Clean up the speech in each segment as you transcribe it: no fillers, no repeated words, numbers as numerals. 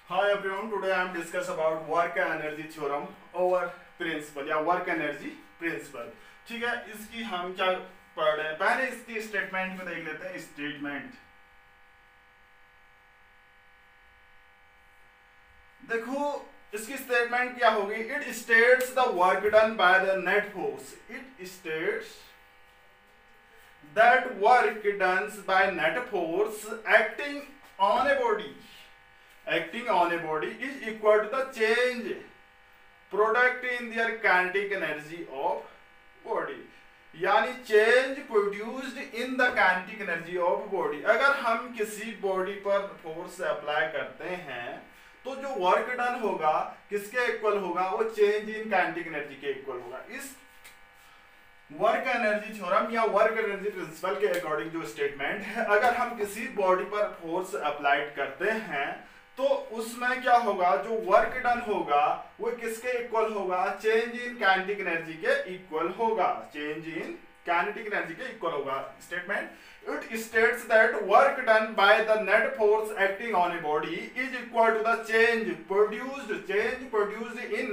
Hi everyone, today I am discuss about work energy theorem over principle या work energy principle। ठीक है, इसकी हम क्या पढ़ रहे हैं, पहले इसकी स्टेटमेंट को देख लेते हैं। स्टेटमेंट देखो, इसकी स्टेटमेंट क्या होगी। It states the work done by the net force. It states that work done by net force acting on a body is equal to the change product in their kinetic energy of body। यानी change produced in the kinetic energy of body. अगर हम किसी body पर force apply करते हैं तो जो work done होगा किसके इक्वल होगा, वो चेंज इन काइनेटिक एनर्जी के इक्वल होगा। इस वर्क एनर्जी थ्योरम या वर्क एनर्जी प्रिंसिपल के अकॉर्डिंग जो स्टेटमेंट है, अगर हम किसी बॉडी पर फोर्स अप्लाइड करते हैं तो उसमें क्या होगा, जो वर्क डन होगा वो किसके इक्वल होगा, चेंज इन काइनेटिक एनर्जी के इक्वल होगा। चेंज इन काइनेटिक एनर्जी के इक्वल होगा। Statement it states that work done by the net force acting on a body is equal to the change produced in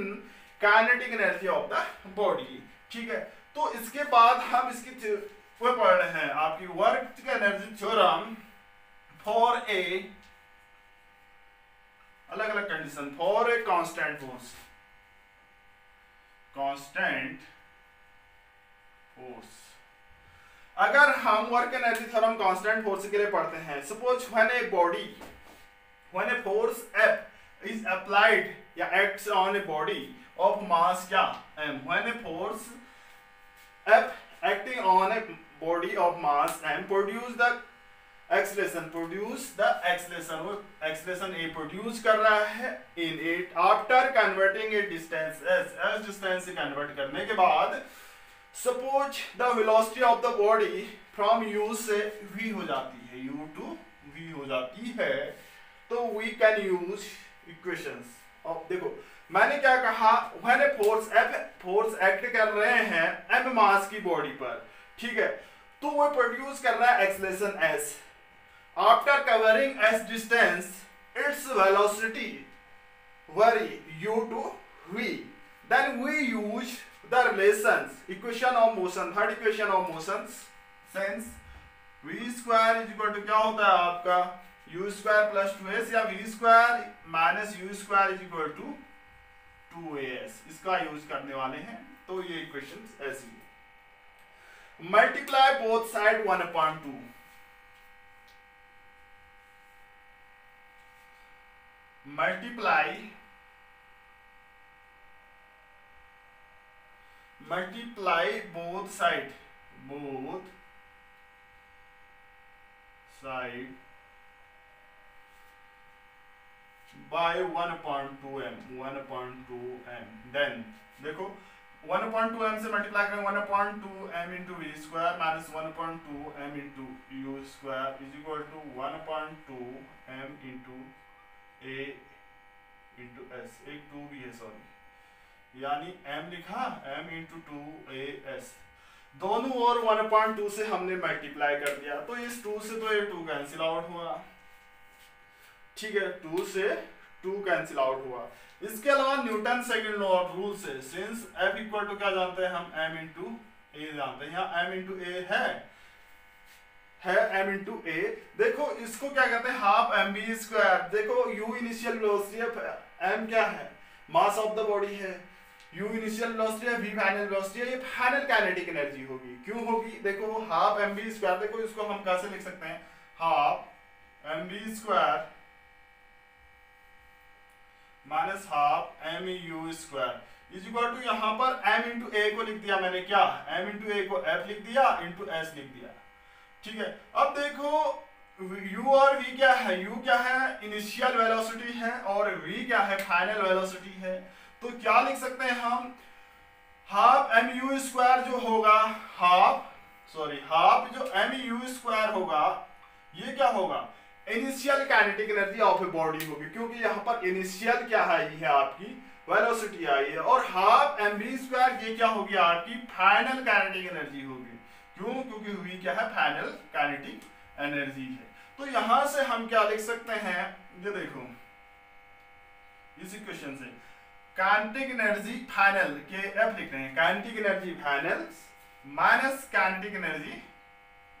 kinetic energy of the body. ठीक है, तो इसके बाद हम इसकी वो पढ़ रहे हैं, आपकी work energy theorem for a अलग अलग condition for a constant force. अगर हम work energy theorem constant force के लिए पढ़ते हैं, suppose when a force F is applied या acts on a body of mass क्या m, when a force F acting on a body of mass m produce the acceleration वो acceleration A produce कर रहा है in it after converting a distance s distance से convert करने के बाद suppose the velocity of the body from u से v हो जाती है, u to v हो जाती है, तो we can use equations of, देखो मैंने क्या कहा, व्हेन ए फोर्स एक्ट कर रहे हैं m मास की बॉडी पर, ठीक है, तो वो प्रोड्यूस कर रहा है acceleration s after covering s distance, its velocity vary u to v, then we use the relations equation of motion, third equation of motion, since v square is equal to क्या होता है आपका u square plus 2s या v square minus u square is equal to 2as, इसका use करने वाले हैं। तो ये इक्वेशंस ऐसी है। Multiply both side 1/2, multiply both side by 1/2m, देन देखो 1/2m से मल्टीप्लाई करेंगे, 1/2m into V square minus 1/2m into U square is equal to 1/2m into a into s, एक 2 भी है सॉरी, यानी m लिखा m इंटू 2as, दोनों ओर 1/2 से हमने मल्टीप्लाई कर दिया, तो इस 2 से तो ये 2 कैंसिल आउट हुआ। ठीक है, 2 से 2 कैंसिल आउट हुआ। इसके अलावा न्यूटन सेकंड लॉ रूल से सिंस F इक्वल टू क्या जानते हैं हम, m इंटू ए जानते हैं, यहाँ m इंटू ए है m इंटू ए। देखो इसको क्या कहते हैं, हाफ एम बी स्क्वायर। देखो u इनिशियल वेलोसिटी है, m क्या है, मास ऑफ द बॉडी है, u इनिशियल वेलोसिटी है, v फाइनल वेलोसिटी है, ये फाइनल काइनेटिक एनर्जी होगी। क्यों होगी, देखो हाफ एम बी स्क्वायर, देखो इसको हम कैसे लिख सकते हैं, half M V square minus half M U square is equal to, यहाँ पर m इंटू ए को लिख दिया मैंने, क्या m इंटू ए को f लिख दिया इंटू s लिख दिया। ठीक है, अब देखो u और v क्या है, u क्या है इनिशियल वेलोसिटी है और v क्या है फाइनल वेलोसिटी है, तो क्या लिख सकते हैं हम, हाफ एम यू स्क्वायर जो होगा, हाफ जो एम यू स्क्वायर होगा, ये क्या होगा, initial kinetic energy of a body होगी, क्योंकि यहाँ पर इनिशियल क्या है, ये है आपकी वेलोसिटी आई है, और हाफ एम बी स्क्वायर ये क्या होगी आपकी फाइनल काइनेटिक एनर्जी होगी। क्यों, क्योंकि v क्या है फाइनल काइनेटिक एनर्जी है। तो यहां से हम क्या लिख सकते हैं, ये देखो इस इक्वेशन से काइनेटिक एनर्जी फाइनल के एफ लिख रहे हैं, kinetic energy final minus kinetic energy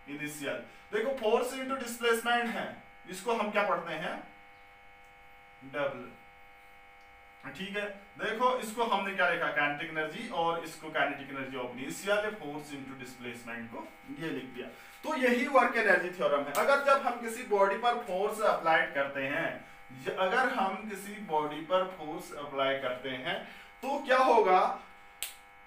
initial. देखो फोर्स इनटू डिस्प्लेसमेंट है, इसको हम क्या पढ़ते हैं, डब्ल, ठीक है। देखो इसको हमने क्या लिखा, काइनेटिक एनर्जी, और इसको kinetic energy of initial force into displacement को ये लिख दिया। तो यही वर्क एनर्जी थ्योरम है। अगर जब हम किसी बॉडी पर फोर्स अप्लाइड करते हैं, अगर हम किसी बॉडी पर फोर्स अप्लाई करते हैं तो क्या होगा,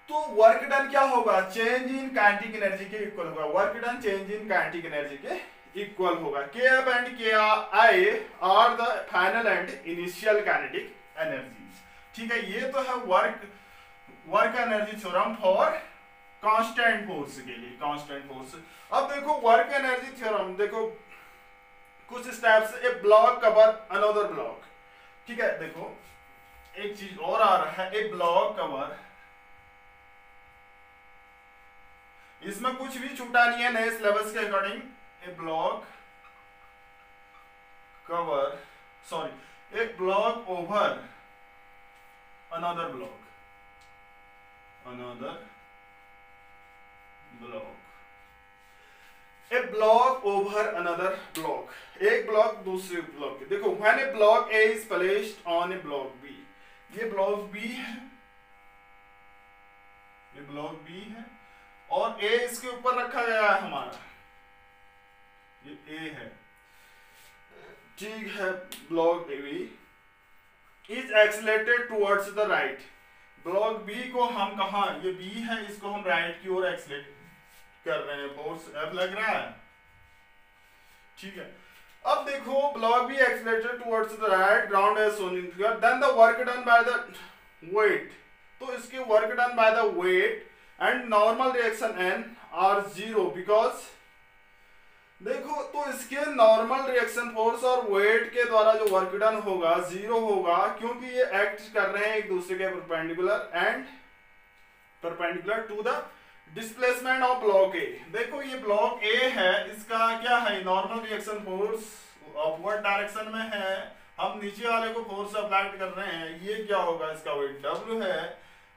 तो वर्क डन क्या होगा, चेंज इन काइनेटिक एनर्जी के इक्वल होगा। Work done change in kinetic energy के इक्वल होगा। के एफ एंड के I R the final and initial kinetic energies, ठीक है। ये तो है work energy theorem for constant force के लिए, कांस्टेंट फोर्स। अब देखो वर्क एनर्जी थ्योरम, देखो कुछ स्टेप्स, ए ब्लॉक कवर अनदर ब्लॉक, ठीक है। देखो एक चीज और आ रहा है, ए ब्लॉक कवर, इसमें कुछ भी छूटा नहीं है नए सिलेबस के according. A block cover, sorry, a block over another block, another block, a block over another block, एक ब्लॉक दूसरे ब्लॉक के। देखो when a block A is placed on a block B, ये ब्लॉक बी है, ये block B है, और ए इसके ऊपर रखा गया है हमारा, ये ए है, ठीक है। Block B is accelerated towards the right, block B को हम कहा, ये बी है, इसको हम राइट की ओर एक्सेलरेट कर रहे हैं, फोर्स एफ लग रहा है, ठीक है। अब देखो block B accelerated towards the right, ground as shown in figure, then the work done by the weight, तो इसके work done by the weight and normal reaction N R zero, because देखो तो इसके नॉर्मल रिएक्शन फोर्स और weight के द्वारा जो work done होगा जीरो होगा, क्योंकि ये एक्ट कर रहे हैं एक दूसरे के perpendicular and perpendicular to the displacement of block A. देखो ये ब्लॉक ए है, इसका क्या है, normal reaction force upward direction में है, हम नीचे वाले को फोर्स अप्लाई कर रहे हैं, ये क्या होगा, इसका वेट डब्ल्यू है।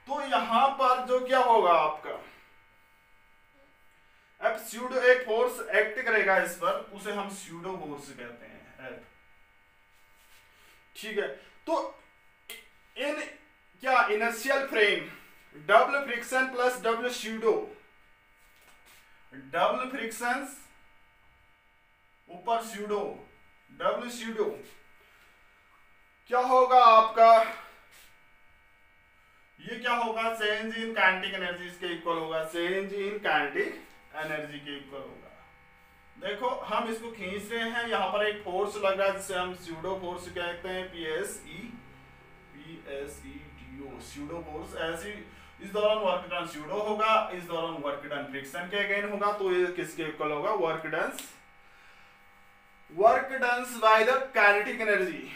तो यहां पर जो क्या होगा आपका, अब स्यूडो एक फोर्स एक्ट करेगा इस पर, उसे हम स्यूडो फोर्स कहते हैं, ठीक है। तो इन क्या inertial frame, double friction plus double pseudo, double friction ऊपर स्यूडो, डबल स्यूडो, क्या होगा आपका, ये क्या होगा, चेंज इन काइनेटिक एनर्जी इसके इक्वल होगा, चेंज इन काइनेटिक एनर्जी के इक्वल होगा। देखो हम इसको खींच रहे हैं, यहाँ पर एक फोर्स लग रहा है जिसे हम स्यूडो फोर्स कहते हैं, PSEDO स्यूडो फोर्स। ऐसी इस दौरान वर्क डन स्यूडो होगा, इस दौरान वर्क डन फ्रिक्शन के अगेन होगा, तो ये किसके इक्वल होगा, work done by the kinetic energy,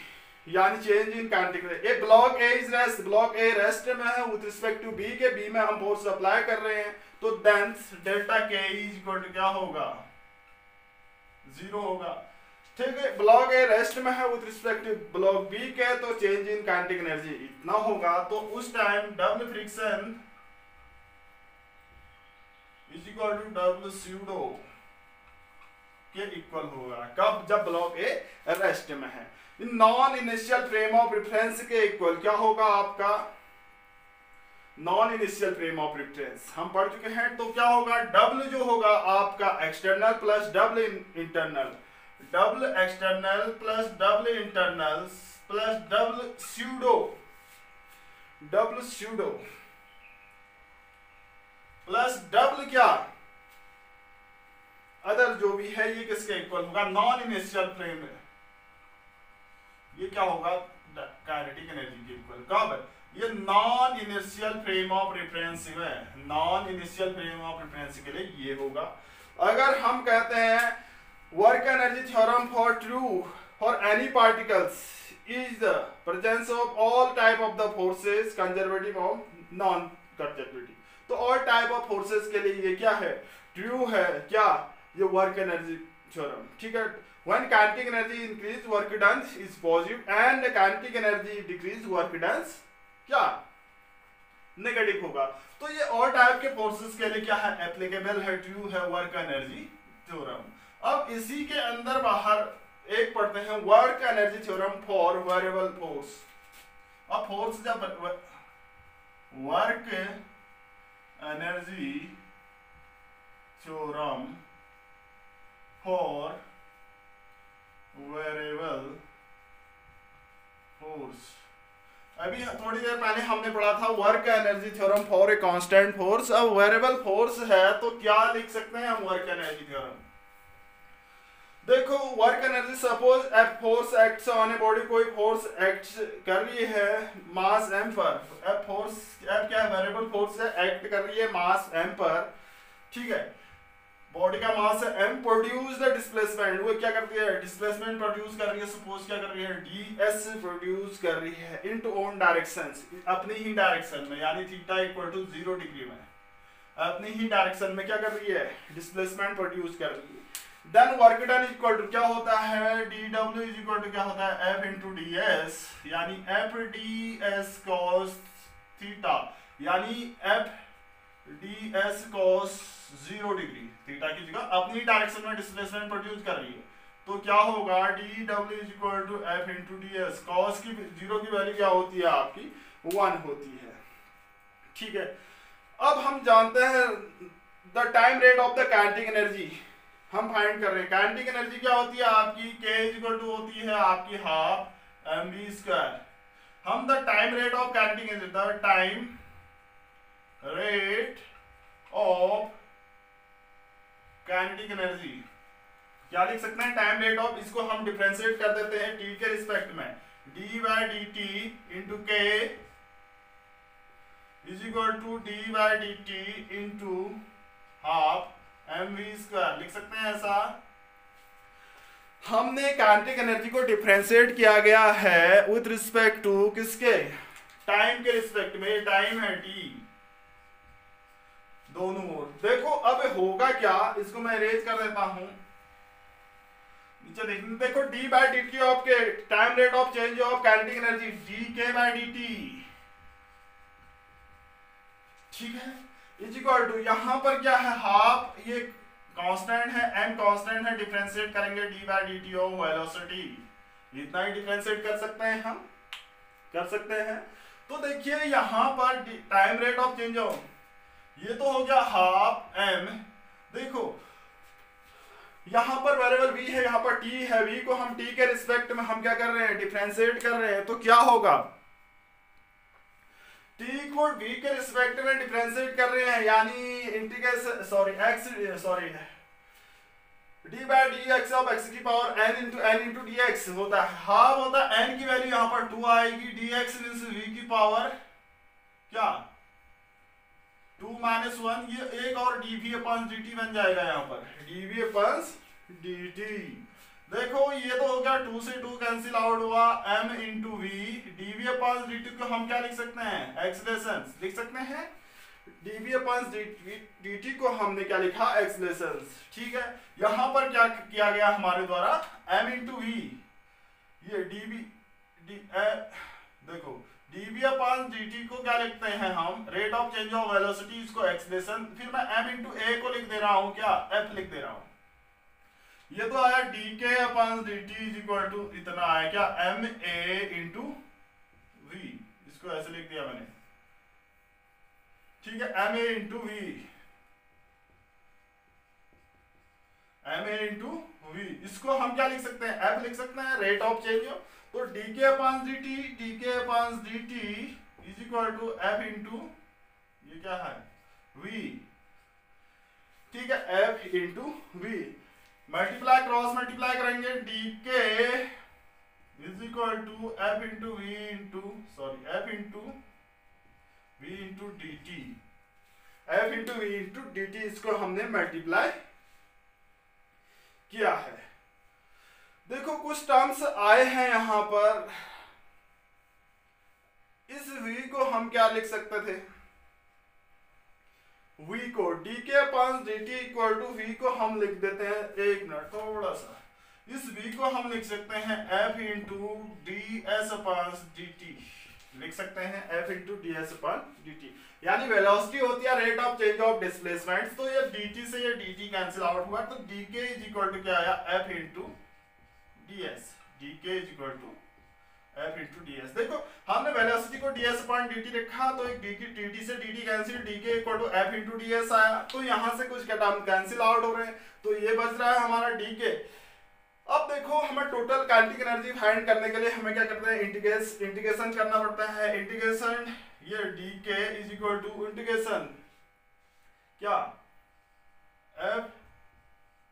यानी change in kinetic energy. A block A is rest, block A rest में है विद रिस्पेक्ट टू बी के, बी में हम फोर्स अप्लाई कर रहे हैं, तो thence delta K is equal to क्या होगा, जीरो होगा, ठीक है। ब्लॉक ए रेस्ट में है with respect to block B के, तो चेंज इन काइनेटिक एनर्जी इतना होगा। तो उस time double friction is equal to double pseudo के इक्वल होगा, कब, जब ब्लॉक ए रेस्ट में है। Non inertial frame of reference के इक्वल क्या होगा आपका, non inertial frame of reference हम पढ़ चुके हैं, तो क्या होगा, डबल जो होगा आपका external plus double internal, double external plus double internal plus double pseudo, double pseudo plus double क्या अदर जो भी है, ये किसके इक्वल होगा, नॉन इनिशियल फ्रेम है, ये क्या होगा, काइनेटिक एनर्जी के इक्वल, कब, ये non inertial frame of reference है, non inertial frame of reference के लिए ये होगा। अगर हम कहते हैं work energy theorem for true for any particles is the presence of all type of the forces conservative of non conservative, तो ऑल टाइप ऑफ फोर्सेस के लिए ये क्या है, ट्रू है, क्या, ये वर्क एनर्जी थ्योरम, ठीक है। When kinetic energy increase, work done is positive and kinetic energy decrease, work done क्या नेगेटिव होगा। तो ये और टाइप के फोर्सेस के लिए क्या है एप्लीकेबल है, ट्रू है वर्क एनर्जी थ्योरम। अब इसी के अंदर बाहर एक पढ़ते हैं work energy theorem for variable force. अब फोर्स जब work energy theorem for variable force, अभी थोड़ी देर पहले हमने पढ़ा था work energy theorem for a constant force. अब वेरिएबल फोर्स है तो क्या लिख सकते हैं हम वर्क एनर्जी थ्योरम। देखो work energy, suppose F force acts on a body, कोई फोर्स एक्ट कर रही है मास एम पर। एफ फोर्स, एफ क्या है वेरिएबल फोर्स है, एक्ट कर रही है मास एम पर, ठीक है। बॉडी का मास है एम, प्रोड्यूस द डिस्प्लेसमेंट, वो क्या करती है डिस्प्लेसमेंट प्रोड्यूस कर रही है। सपोज क्या कर रही है ds प्रोड्यूस कर रही है इनटू ओन डायरेक्शंस, अपनी ही डायरेक्शन में, यानी थीटा इक्वल टू 0 डिग्री में अपनी ही डायरेक्शन में क्या कर रही है डिस्प्लेसमेंट प्रोड्यूस कर रही है। Then work done equal to क्या होता है dw इज इक्वल टू क्या होता है f इंटू ds, यानी f ds cos थीटा, यानी f ds cos 0 degree, theta की जगह अपनी डायरेक्शन में डिस्प्लेसमेंट प्रोड्यूस कर रही है। तो क्या होगा dw is equal to f into ds, cos की 0 की वैल्यू क्या होती है आपकी 1 होती है, ठीक है। अब हम जानते हैं the time rate of the kinetic energy हम फाइंड कर रहे हैं। काइनेटिक एनर्जी क्या होती है आपकी k इज इक्वल टू होती है आपकी हाफ mv स्क्वायर। हम the time rate of kinetic energy, the time rate of kinetic energy क्या लिख सकते हैं टाइम रेट ऑफ, इसको हम डिफरेंशिएट कर देते हैं t के रिस्पेक्ट में, d by dt into k is equal to d by dt into half mv square, लिख सकते हैं ऐसा। हमने काइनेटिक एनर्जी को डिफरेंशिएट किया गया है विथ रिस्पेक्ट टू किसके, टाइम के रिस्पेक्ट में, टाइम है t दोनों ओर। देखो अब होगा क्या, इसको मैं अरेंज कर देता हूं नीचे देखिए। देखो d बाय dt ऑफ के time rate of change of kinetic energy dk by dt, ठीक है, इज इक्वल टू यहां पर क्या है हाफ, ये कांस्टेंट है m कांस्टेंट है, डिफरेंशिएट करेंगे d by dt of velocity, इतना ही डिफरेंशिएट कर सकते हैं हम, कर सकते हैं। तो देखिए यहां पर time rate of change of, ये तो हो गया हाफ m। देखो यहां पर वेरिएबल v है, यहां पर t है, v को हम t के रिस्पेक्ट में हम क्या कर रहे हैं डिफरेंशिएट कर रहे हैं। तो क्या होगा t को v के रिस्पेक्ट में डिफरेंशिएट कर रहे हैं, यानी integration d by dx of x की पावर n इंटू dx होता है, हाफ होता है n की वैल्यू यहां पर 2 आएगी, dx मींस v की पावर क्या 2 माइनस 1, ये एक और dv अपॉन dt बन जाएगा यहाँ पर dv अपॉन dt। देखो ये तो हो गया 2 से 2 कैंसिल आउट हुआ, m into v, dv upon dt को हम क्या लिख सकते हैं एक्सलेशन लिख सकते हैं, dv अपॉन dt को हमने क्या लिखा एक्सलेशन, ठीक है। यहाँ पर क्या किया गया हमारे द्वारा m इंटू v, ये देखो dv अपॉन dt को क्या लिखते हैं हम rate of change of velocity, इसको एक्सलेशन, फिर मैं m इंटू a को लिख दे रहा हूं, क्या f लिख दे रहा हूं। ये तो आया dk upon dt is equal to इतना आया क्या ma इंटू v, इसको ऐसे लिख दिया मैंने, ठीक है, ma इंटू v, इसको हम क्या लिख सकते हैं f लिख सकते हैं रेट ऑफ चेंज। तो dk upon dt is equal to f into ये क्या है v, ठीक है, f into v, multiply cross multiply करेंगे dk is equal to f into v into dt, f into v into dt, इसको हमने multiply किया है। देखो कुछ टर्म्स आए हैं यहां पर, इस v को हम क्या लिख सकते थे, v को dk upon dt equal to v को हम लिख देते हैं, एक मिनट थोड़ा सा, इस v को हम लिख सकते हैं F into D S upon D T, लिख सकते हैं F into D S upon D T, यानी वेलोसिटी होती है rate of change of displacement. तो ये dt से ये dt कैंसिल आउट हुआ, तो dk इज इक्वल टू क्या आया F into D S, dk is equal to F into D S. देखो हमने वेलोसिटी को ds अपॉन dt लिखा, तो एक dt से dt cancel, dk equal to F into D S आया, तो यहाँ से कुछ टर्म कैंसिल आउट हो रहे हैं, तो ये बच रहा है हमारा dk। अब देखो हमें टोटल काइनेटिक एनर्जी फाइंड करने के लिए हमें क्या करते हैं, इंटीग्रेशन करना पड़ता है। इंटीग्रेशन ये dk is equal to integration क्या F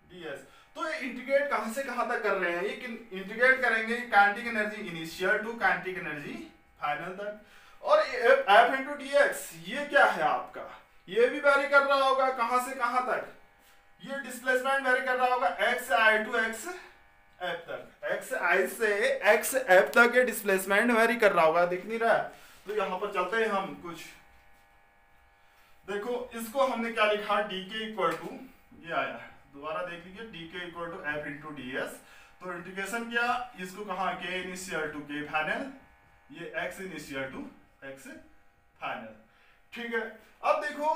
ds। तो ये इंटीग्रेट कहां से कहां तक कर रहे हैं, ये इंटीग्रेट करेंगे kinetic energy initial to kinetic energy final तक। और F इंटू dx ये क्या है आपका, ये भी वेरी कर रहा होगा कहां से कहां तक, ये डिस्प्लेसमेंट वेरी कर रहा होगा x i to x f तक, x i से x f तक ये डिस्प्लेसमेंट वेरी कर रहा होगा, दिख नहीं रहा है। तो यहां पर चलते हैं हम कुछ, देखो इसको हमने क्या लिखा, dk इक्वल टू ये आया, दोबारा देख लीजिए dk equal to f into D S. तो इंटीग्रेशन किया, इसको कहा k initial to k final, ये x initial to x final, ठीक है। अब देखो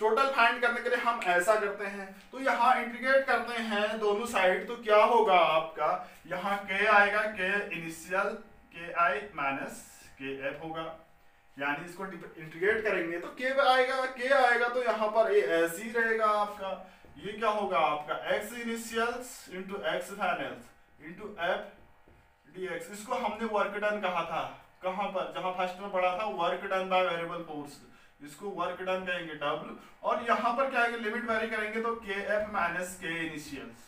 टोटल फाइंड करने के लिए हम ऐसा करते हैं, तो यहाँ इंटीग्रेट करते हैं दोनों साइड, तो क्या होगा आपका, यहाँ k आएगा, k initial k i minus k f होगा, यानी इसको इंटीग्रेट करेंगे तो k आएगा, तो यहाँ पर ये ऐसे ही रहेगा आपका, ये क्या होगा आपका x initials into x finals into f dx। इसको हमने वर्क डन कहा था, कहाँ पर, जहाँ फर्स्ट में पढ़ा था work done by variable force, इसको वर्क डन कहेंगे W। और यहाँ पर क्या आएगा, लिमिट वेरी करेंगे तो kf माइनस k इनिशियल्स,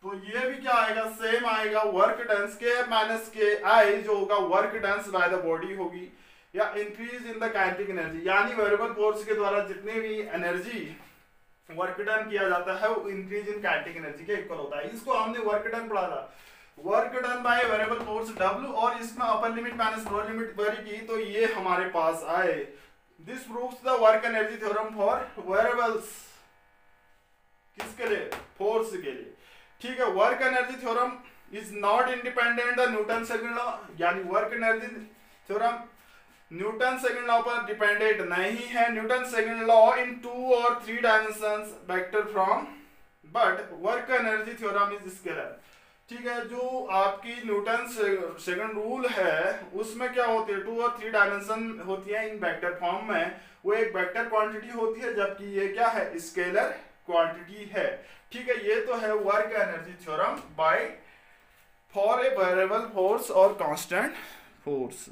तो ये भी क्या आएगा, सेम आएगा work done kf minus ki जो होगा work done by the body होगी, या increase in the kinetic energy, यानी वेरिएबल फोर्स के द्वारा जितने भी एनर्जी वर्क डन किया जाता है वो इंक्रीज इन काइनेटिक एनर्जी के इक्वल होता है। इसको हमने वर्क डन पढ़ा था, work done by variable force W, और इसमें upper limit minus lower limit vary की, तो ये हमारे पास आए। This proves the work energy theorem for variables, किसके लिए, फोर्स के लिए, ठीक है। Work energy theorem is not independent the Newton second law, यानी work energy theorem Newton second law पर डिपेंडेंट नहीं है। न्यूटन सेकंड लॉ इन 2 और 3 dimensions vector from, but work energy theorem is scalar, ठीक है। जो आपकी न्यूटन सेकंड रूल है उसमें क्या होती है, 2 और 3 डायमेंशन होती है इन वेक्टर फॉर्म में, वो एक वेक्टर क्वांटिटी होती है, जबकि ये क्या है, स्केलर क्वांटिटी है, ठीक है। ये तो है work energy theorem by for a variable force और कांस्टेंट फोर्स।